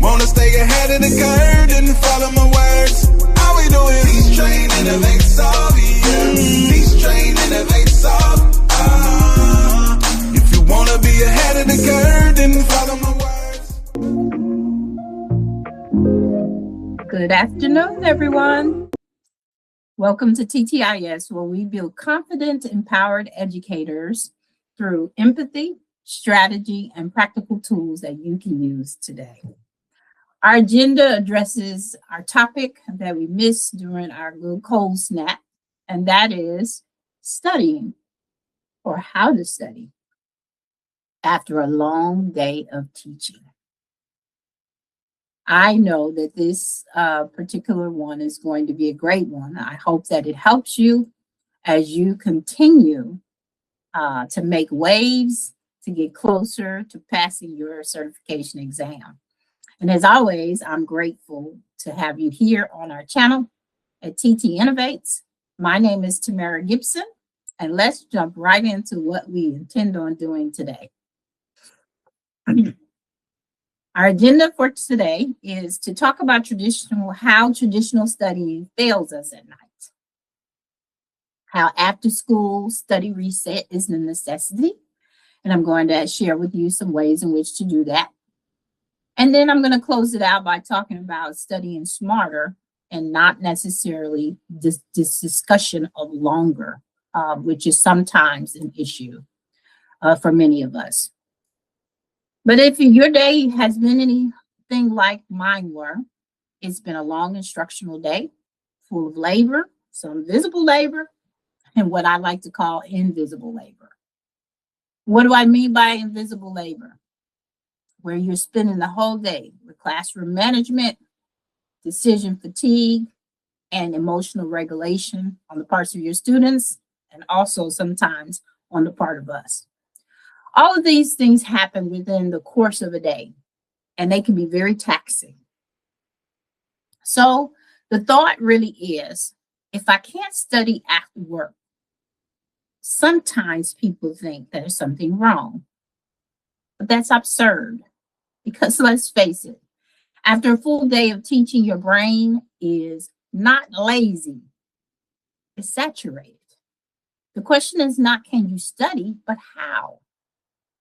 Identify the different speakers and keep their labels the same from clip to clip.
Speaker 1: wanna stay ahead of the curve, then follow my words. All we doing, teach, train, innovate, solve, yeah. Teach, train, innovate, solve. If you wanna be ahead of the curve, then follow my words.
Speaker 2: Good afternoon, everyone. Welcome to TTIS, where we build confident, empowered educators through empathy, strategy, and practical tools that you can use today. Our agenda addresses our topic that we missed during our little cold snap, and that is studying, or how to study after a long day of teaching. I know that this particular one is going to be a great one. I hope that it helps you as you continue to make waves to get closer to passing your certification exam. And as always, I'm grateful to have you here on our channel at TT Innovates. My name is Tamara Gibson, and let's jump right into what we intend on doing today. Our agenda for today is to talk about how traditional studying fails us at night, how after school study reset is a necessity, and I'm going to share with you some ways in which to do that. And then I'm going to close it out by talking about studying smarter and not necessarily this discussion of longer, which is sometimes an issue for many of us. But if your day has been anything like mine were, it's been a long instructional day full of labor, some visible labor, and what I like to call invisible labor. What do I mean by invisible labor? Where you're spending the whole day with classroom management, decision fatigue, and emotional regulation on the parts of your students, and also sometimes on the part of us. All of these things happen within the course of a day, and they can be very taxing. So the thought really is, if I can't study after work, sometimes people think there's something wrong. But that's absurd, because let's face it, after a full day of teaching, your brain is not lazy, it's saturated. The question is not, can you study, but how?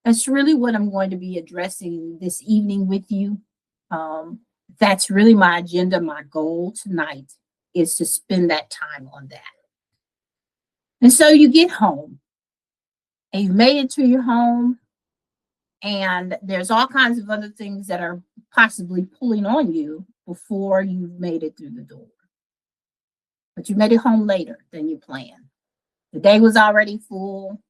Speaker 2: That's really what I'm going to be addressing this evening with you. That's really my agenda. My goal tonight is to spend that time on that. And so you get home and you've made it to your home, and there's all kinds of other things that are possibly pulling on you before you've made it through the door. But you made it home later than you planned. The day was already full.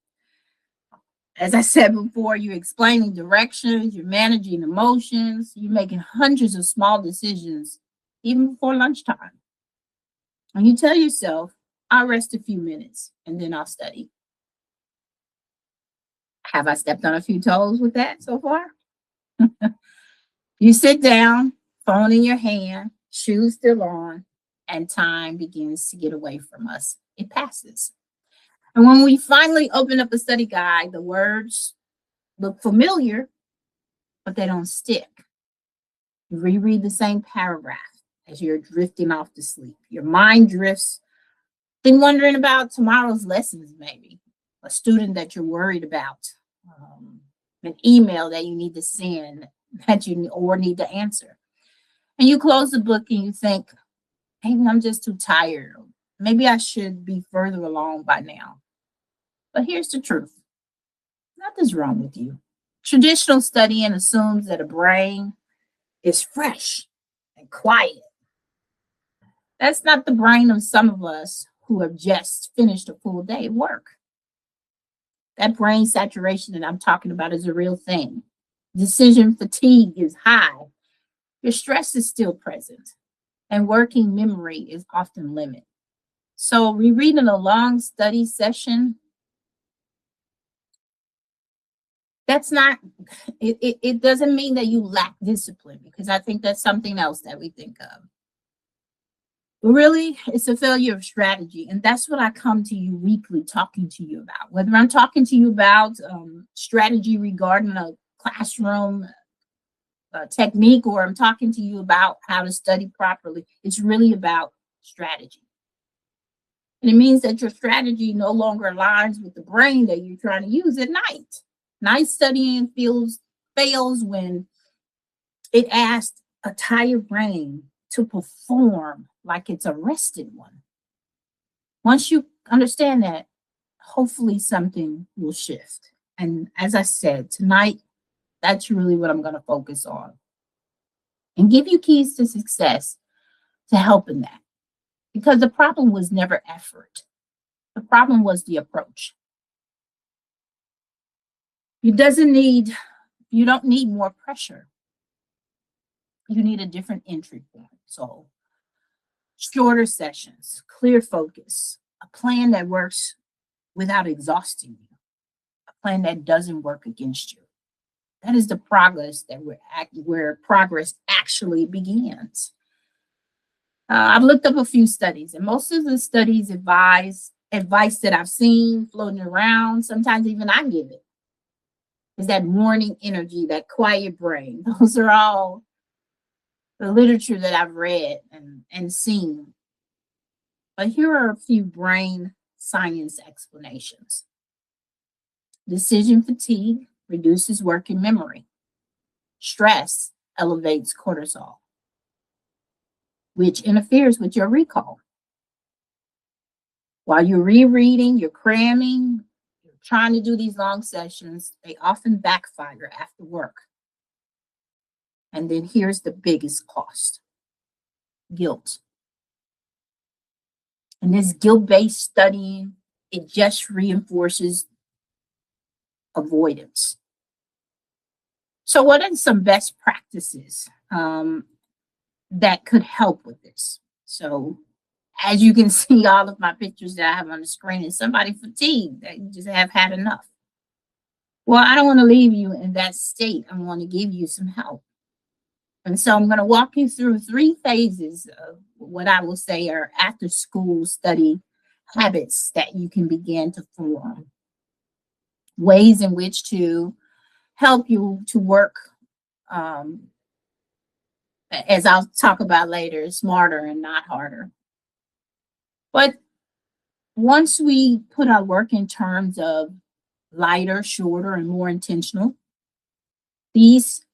Speaker 2: As I said before, you're explaining directions, you're managing emotions, you're making hundreds of small decisions, even before lunchtime. And you tell yourself, I'll rest a few minutes and then I'll study. Have I stepped on a few toes with that so far? You sit down, phone in your hand, shoes still on, and time begins to get away from us. It passes. And when we finally open up a study guide, the words look familiar, but they don't stick. You reread the same paragraph as you're drifting off to sleep. Your mind drifts, then wondering about tomorrow's lessons, maybe a student that you're worried about, an email that you need to send or need to answer. And you close the book and you think, maybe I'm just too tired. Maybe I should be further along by now. But here's the truth. Nothing's wrong with you. Traditional studying assumes that a brain is fresh and quiet. That's not the brain of some of us who have just finished a full day of work. That brain saturation that I'm talking about is a real thing. Decision fatigue is high. Your stress is still present, and working memory is often limited. So rereading a long study session, that's not, it doesn't mean that you lack discipline, because I think that's something else that we think of. But really, it's a failure of strategy. And that's what I come to you weekly talking to you about. Whether I'm talking to you about strategy regarding a classroom technique, or I'm talking to you about how to study properly. It's really about strategy. And it means that your strategy no longer aligns with the brain that you're trying to use at night. Night studying fails when it asks a tired brain to perform like it's a rested one. Once you understand that, hopefully something will shift. And as I said, tonight, that's really what I'm going to focus on and give you keys to success to help in that. Because the problem was never effort. The problem was the approach. You don't need more pressure. You need a different entry point. So shorter sessions, clear focus, a plan that works without exhausting you, a plan that doesn't work against you. That is the progress that where progress actually begins. I've looked up a few studies, and most of the studies advice that I've seen floating around, sometimes even I give it, is that morning energy, that quiet brain. Those are all the literature that I've read and seen. But here are a few brain science explanations. Decision fatigue reduces working memory. Stress elevates cortisol, which interferes with your recall. While you're rereading, you're cramming, you're trying to do these long sessions, they often backfire after work. And then here's the biggest cost: guilt. And this guilt-based studying, it just reinforces avoidance. So what are some best practices that could help with this? So as you can see, all of my pictures that I have on the screen is somebody fatigued, that you just have had enough. Well, I don't want to leave you in that state. I want to give you some help. And so I'm going to walk you through 3 phases of what I will say are after school study habits that you can begin to form. Ways in which to help you to work, as I'll talk about later, smarter and not harder. But once we put our work in terms of lighter, shorter, and more intentional, these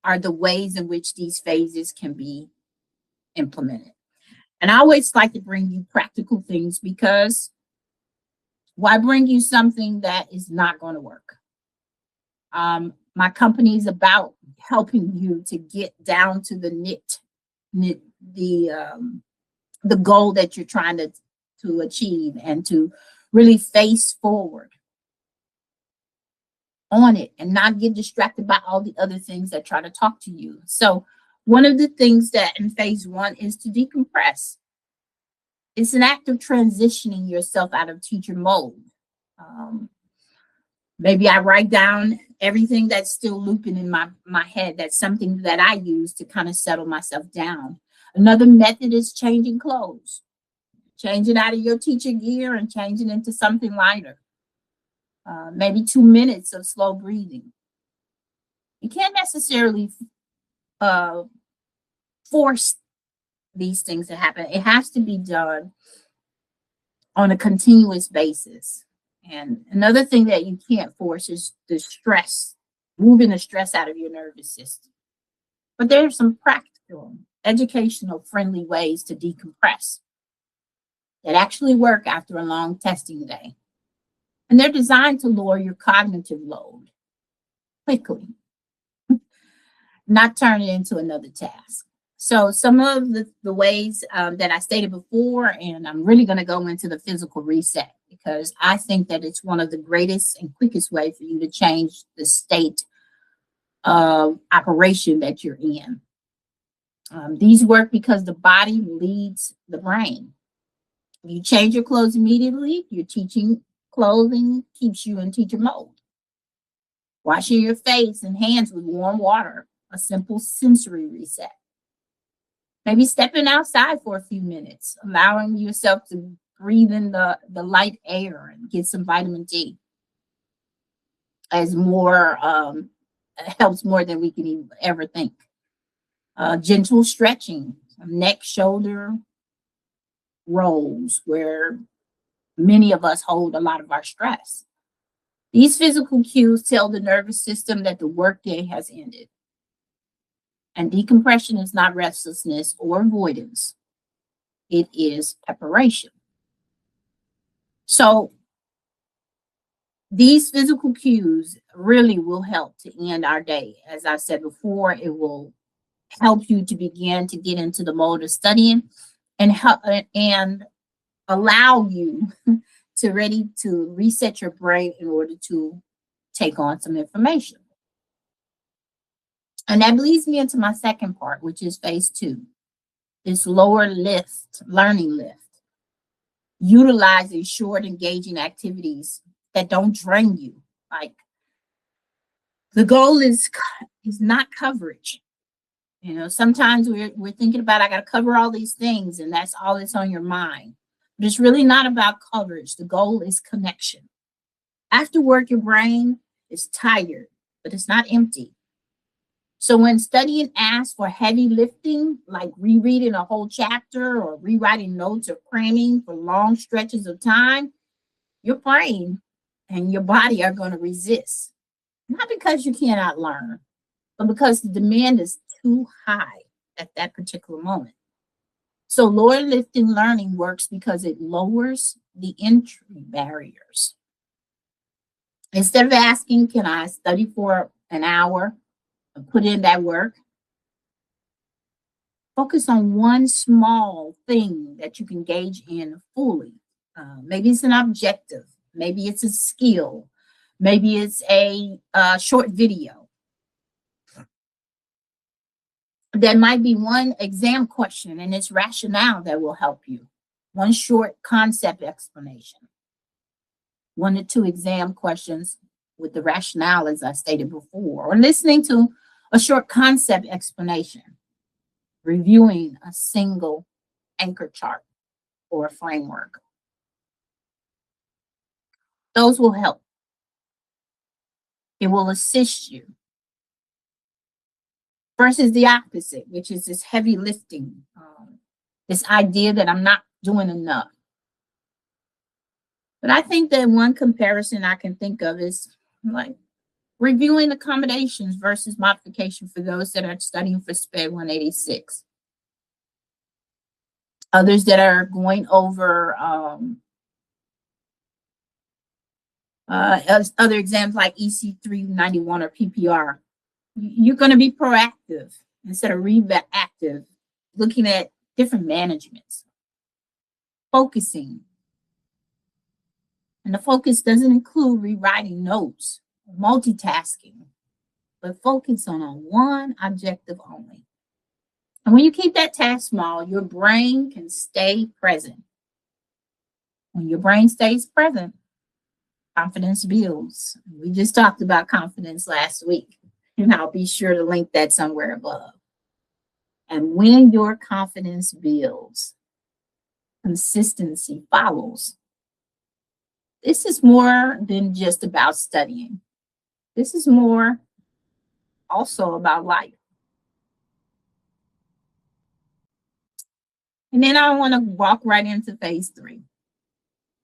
Speaker 2: are the ways in which these phases can be implemented. And I always like to bring you practical things, because why bring you something that is not going to work? My company is about helping you to get down to the the goal that you're trying to achieve, and to really face forward on it and not get distracted by all the other things that try to talk to you. So one of the things that in phase 1 is to decompress. It's an act of transitioning yourself out of teacher mode. Maybe I write down everything that's still looping in my head. That's something that I use to kind of settle myself down. Another method is changing clothes. Changing out of your teacher gear and changing into something lighter. Maybe 2 minutes of slow breathing. You can't necessarily force these things to happen. It has to be done on a continuous basis. And another thing that you can't force is the stress, moving the stress out of your nervous system. But there are some practical, educational, friendly ways to decompress that actually work after a long testing day. And they're designed to lower your cognitive load quickly, not turn it into another task. So some of the ways that I stated before, and I'm really going to go into the physical reset, because I think that it's one of the greatest and quickest way for you to change the state of operation that you're in. These work because the body leads the brain. You change your clothes immediately, your teaching clothing keeps you in teacher mode. Washing your face and hands with warm water, a simple sensory reset. Maybe stepping outside for a few minutes, allowing yourself to breathe in the light air and get some vitamin D as more helps more than we can even ever think. Gentle stretching, neck, shoulder rolls, where many of us hold a lot of our stress. These physical cues tell the nervous system that the workday has ended. And decompression is not restlessness or avoidance. It is preparation. So these physical cues really will help to end our day. As I said before, it will help you to begin to get into the mode of studying and help and allow you to ready to reset your brain in order to take on some information. And that leads me into my second part, which is phase 2. This lower lift, learning lift, utilizing short, engaging activities that don't drain you. Like, the goal is not coverage. You know, sometimes we're thinking about, I got to cover all these things, and that's all that's on your mind. But it's really not about coverage. The goal is connection. After work, your brain is tired, but it's not empty. So when studying asks for heavy lifting, like rereading a whole chapter or rewriting notes or cramming for long stretches of time, your brain and your body are going to resist. Not because you cannot learn, but because the demand is too high at that particular moment. So lower lifting learning works because it lowers the entry barriers. Instead of asking, can I study for an hour and put in that work? Focus on one small thing that you can engage in fully. Maybe it's an objective. Maybe it's a skill. Maybe it's a short video. There might be one exam question and its rationale that will help you. One short concept explanation. 1 to 2 exam questions with the rationale, as I stated before, or listening to a short concept explanation, reviewing a single anchor chart or a framework. Those will help. It will assist you. Versus the opposite, which is this heavy lifting, this idea that I'm not doing enough. But I think that one comparison I can think of is like reviewing accommodations versus modification for those that are studying for SPED 186. Others that are going over other exams like EC 391 or PPR. You're going to be proactive instead of reactive, looking at different managements, focusing. And the focus doesn't include rewriting notes, multitasking, but focus on one objective only. And when you keep that task small, your brain can stay present. When your brain stays present, confidence builds. We just talked about confidence last week, and I'll be sure to link that somewhere above. And when your confidence builds, consistency follows. This is more than just about studying. This is more also about life. And then I want to walk right into phase 3,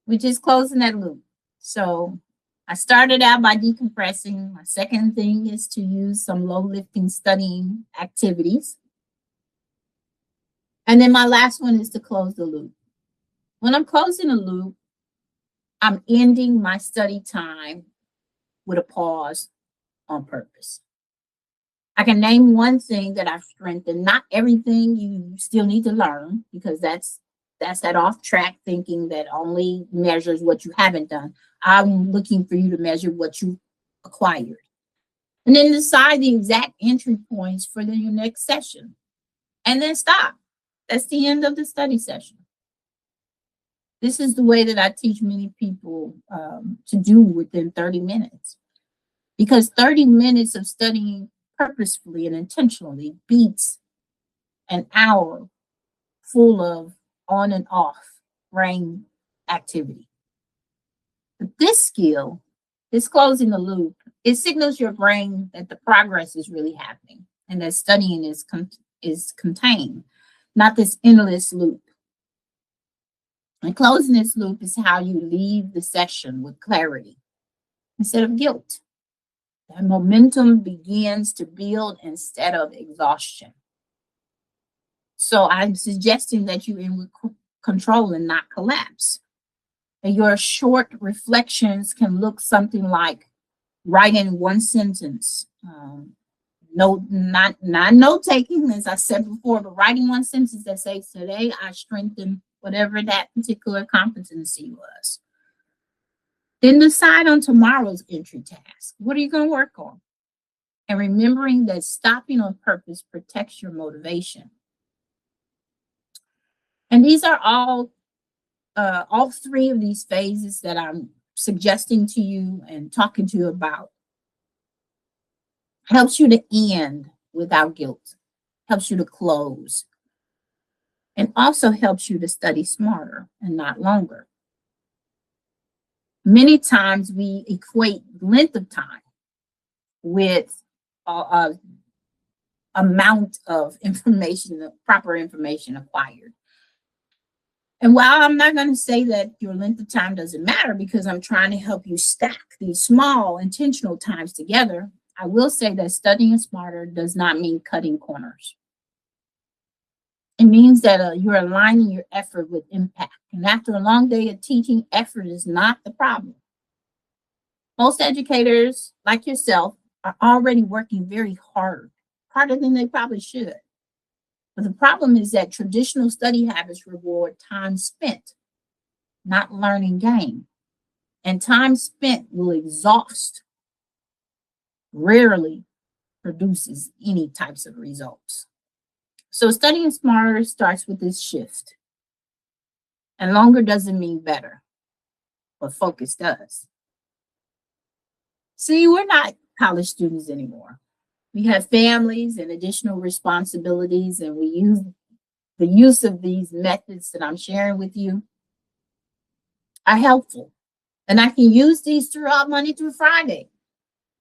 Speaker 2: which is closing that loop. So I started out by decompressing. My second thing is to use some low lifting studying activities. And then my last one is to close the loop. When I'm closing a loop, I'm ending my study time with a pause on purpose. I can name one thing that I've strengthened. Not everything you still need to learn, because that's that off track thinking that only measures what you haven't done. I'm looking for you to measure what you acquired. And then decide the exact entry points for your next session. And then stop. That's the end of the study session. This is the way that I teach many people to do within 30 minutes. Because 30 minutes of studying purposefully and intentionally beats an hour full of on and off brain activity. But this skill, this closing the loop, it signals your brain that the progress is really happening and that studying is contained, not this endless loop. And closing this loop is how you leave the session with clarity instead of guilt. That momentum begins to build instead of exhaustion. So I'm suggesting that you in control and not collapse. And your short reflections can look something like writing one sentence. Not note taking, as I said before, but writing one sentence that says, today I strengthened whatever that particular competency was. Then decide on tomorrow's entry task. What are you going to work on? And remembering that stopping on purpose protects your motivation. And these are all three of these phases that I'm suggesting to you and talking to you about. Helps you to end without guilt, helps you to close, and also helps you to study smarter and not longer. Many times we equate length of time with amount of information, the proper information acquired. And while I'm not going to say that your length of time doesn't matter, because I'm trying to help you stack these small intentional times together, I will say that studying smarter does not mean cutting corners. It means that you're aligning your effort with impact. And after a long day of teaching, effort is not the problem. Most educators, like yourself, are already working very hard, harder than they probably should. But the problem is that traditional study habits reward time spent, not learning gain. And time spent will exhaust, rarely produces any types of results. So studying smarter starts with this shift. And longer doesn't mean better, but focus does. See, we're not college students anymore. We have families and additional responsibilities, and we use the use of these methods that I'm sharing with you are helpful. And I can use these throughout Monday through Friday.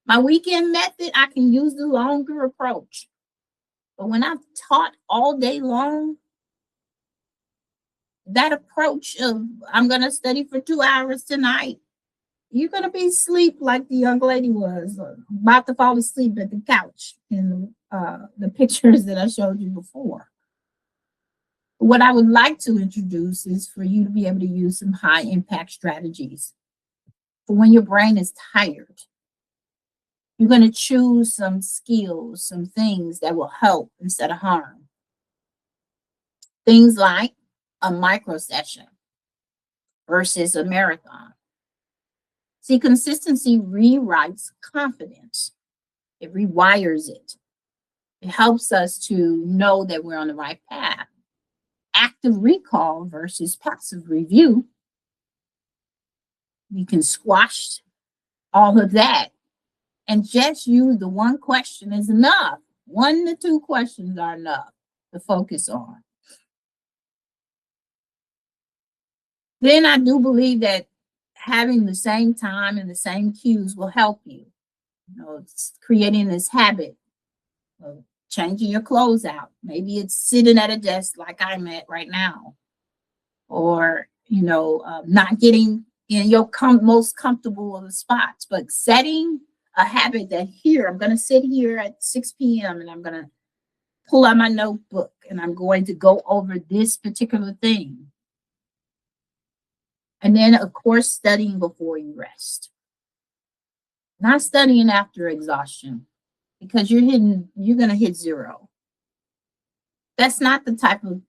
Speaker 2: My weekend method, I can use the longer approach. But when I've taught all day long, that approach of I'm going to study for 2 hours tonight, you're going to be asleep like the young lady was, about to fall asleep at the couch in the pictures that I showed you before. What I would like to introduce is for you to be able to use some high impact strategies for when your brain is tired. You're going to choose some skills, some things that will help instead of harm. Things like a micro session versus a marathon. See, consistency rewrites confidence. It rewires it. It helps us to know that we're on the right path. Active recall versus passive review. We can squash all of that and just use the one question is enough. 1 to 2 questions are enough to focus on. Then I do believe that having the same time and the same cues will help you. You know, it's creating this habit of changing your clothes out. Maybe it's sitting at a desk like I'm at right now, or not getting in your most comfortable of the spots, but setting a habit that here I'm going to sit here at 6 p.m. and I'm going to pull out my notebook and I'm going to go over this particular thing. And then, of course, studying before you rest. Not studying after exhaustion, because you're going to hit zero. That's not the type of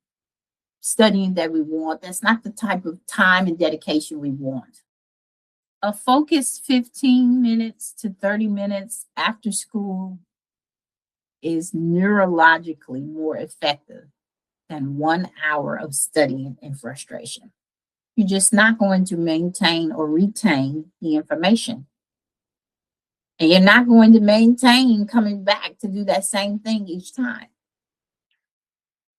Speaker 2: studying that we want. That's not the type of time and dedication we want. A focused 15 minutes to 30 minutes after school is neurologically more effective than 1 hour of studying in frustration. You're just not going to maintain or retain the information. And you're not going to maintain coming back to do that same thing each time.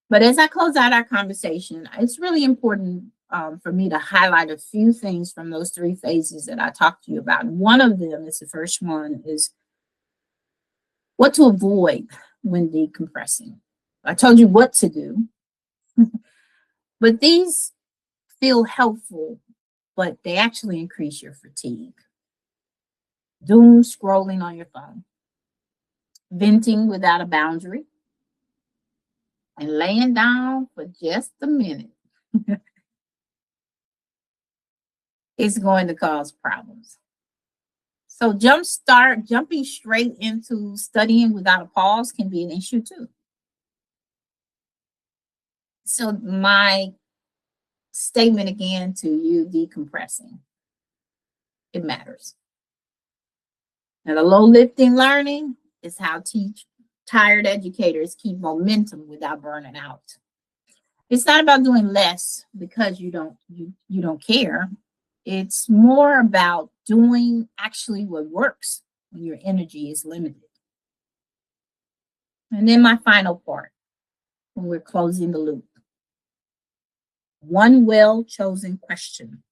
Speaker 2: But as I close out our conversation, it's really important for me to highlight a few things from those 3 phases that I talked to you about. One of them is the first one is what to avoid when decompressing. I told you what to do, but these feel helpful, but they actually increase your fatigue. Doom scrolling on your phone, venting without a boundary, and laying down for just a minute is going to cause problems. So jumping straight into studying without a pause can be an issue too. So my statement again to you, decompressing, it matters. And the low lifting learning is how tired educators keep momentum without burning out. It's not about doing less because you don't care. It's more about doing actually what works when your energy is limited. And then my final part, when we're closing the loop. One well-chosen question,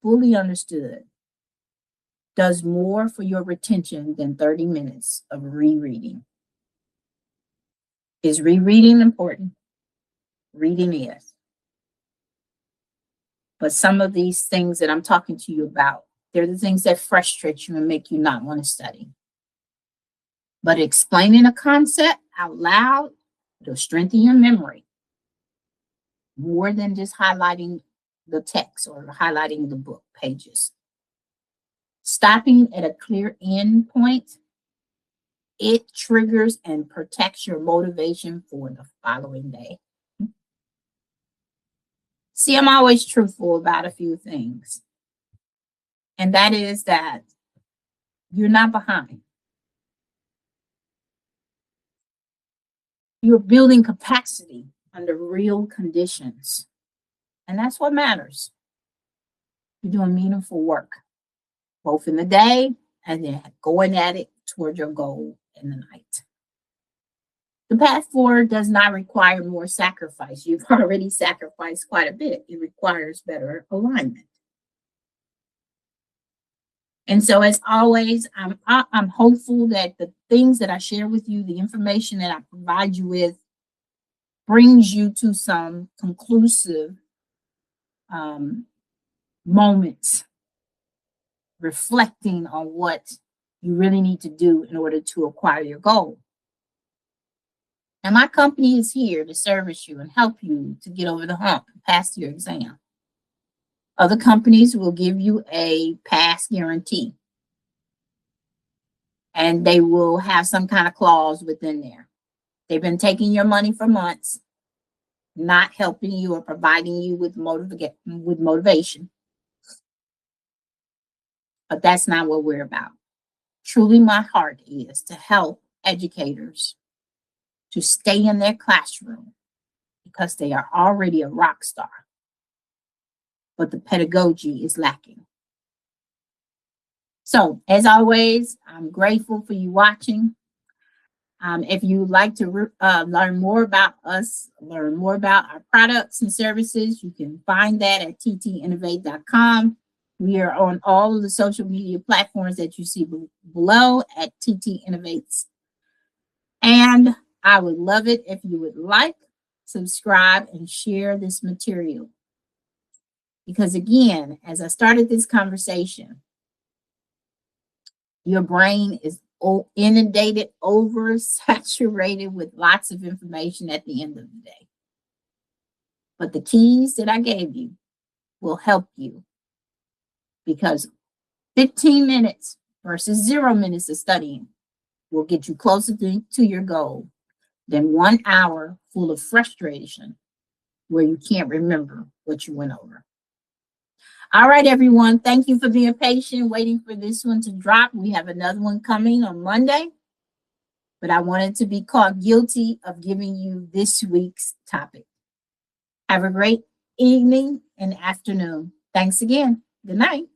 Speaker 2: fully understood, does more for your retention than 30 minutes of rereading. Is rereading important? Reading is. But some of these things that I'm talking to you about, they're the things that frustrate you and make you not want to study. But explaining a concept out loud, it'll strengthen your memory more than just highlighting the text or highlighting the book pages. Stopping at a clear end point, it triggers and protects your motivation for the following day. See, I'm always truthful about a few things. And that is that you're not behind. You're building capacity under real conditions. And that's what matters. You're doing meaningful work, both in the day and then going at it toward your goal in the night. The path forward does not require more sacrifice. You've already sacrificed quite a bit. It requires better alignment. And so, as always, I'm hopeful that the things that I share with you, the information that I provide you with, brings you to some conclusive moments, reflecting on what you really need to do in order to acquire your goal. And my company is here to service you and help you to get over the hump and pass your exam. Other companies will give you a pass guarantee. And they will have some kind of clause within there. They've been taking your money for months, not helping you or providing you with motivation. But that's not what we're about. Truly, my heart is to help educators to stay in their classroom because they are already a rock star. But the pedagogy is lacking. So, as always, I'm grateful for you watching. If you would like to learn more about us, learn more about our products and services, you can find that at ttinnovate.com. We are on all of the social media platforms that you see below at TT Innovates. And I would love it if you would like, subscribe, and share this material. Because again, as I started this conversation, your brain is inundated, oversaturated with lots of information at the end of the day. But the keys that I gave you will help you, because 15 minutes versus 0 minutes of studying will get you closer to your goal than 1 hour full of frustration where you can't remember what you went over. All right, everyone. Thank you for being patient, waiting for this one to drop. We have another one coming on Monday, but I wanted to be caught guilty of giving you this week's topic. Have a great evening and afternoon. Thanks again. Good night.